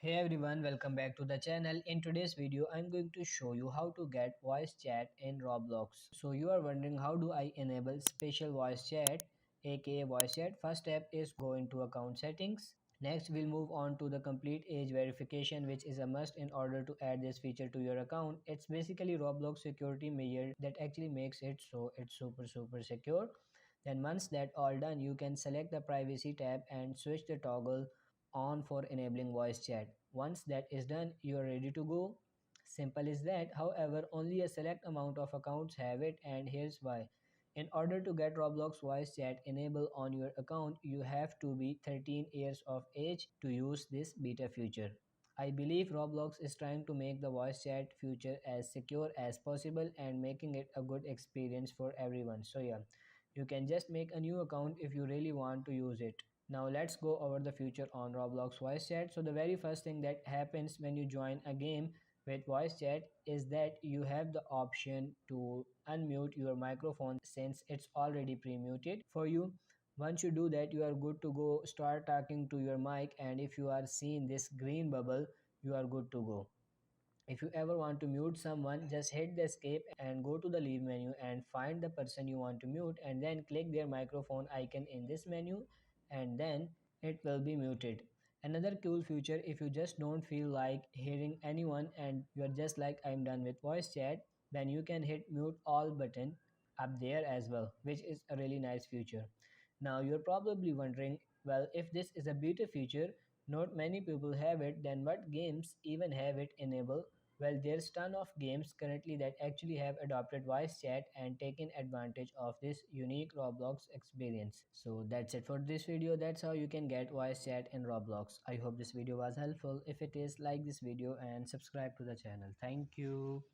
Hey everyone, welcome back to the channel. In today's video, I'm going to show you how to get voice chat in Roblox. So you are wondering how do I enable special voice chat, aka voice chat. First step is go into account settings. Next, we'll move on to the complete age verification, which is a must in order to add this feature to your account. It's basically Roblox security measure that actually makes it so it's super secure. Then once that all done, you can select the privacy tab and switch the toggle on for enabling voice chat. Once that is done, you are ready to go. Simple is that. However, only a select amount of accounts have it, and here's why. In order to get Roblox voice chat enabled on your account, you have to be 13 years of age to use this beta feature. I believe Roblox is trying to make the voice chat feature as secure as possible and making it a good experience for everyone. So yeah, you can just make a new account if you really want to use it. Now let's go over the feature on Roblox voice chat. So the very first thing that happens when you join a game with voice chat is that you have the option to unmute your microphone since it's already pre-muted for you. Once you do that, you are good to go. Start talking to your mic, and if you are seeing this green bubble, you are good to go. If you ever want to mute someone, just hit the escape and go to the leave menu and find the person you want to mute and then click their microphone icon in this menu and then it will be muted. Another cool feature, if you just don't feel like hearing anyone and you're just like I'm done with voice chat, then you can hit mute all button up there as well, which is a really nice feature. Now you're probably wondering, well, if this is a beta feature, not many people have it, then what games even have it enabled? Well, there's ton of games currently that actually have adopted voice chat and taken advantage of this unique Roblox experience. So that's it for this video. That's how you can get voice chat in Roblox. I hope this video was helpful. If it is, like this video and subscribe to the channel. Thank you.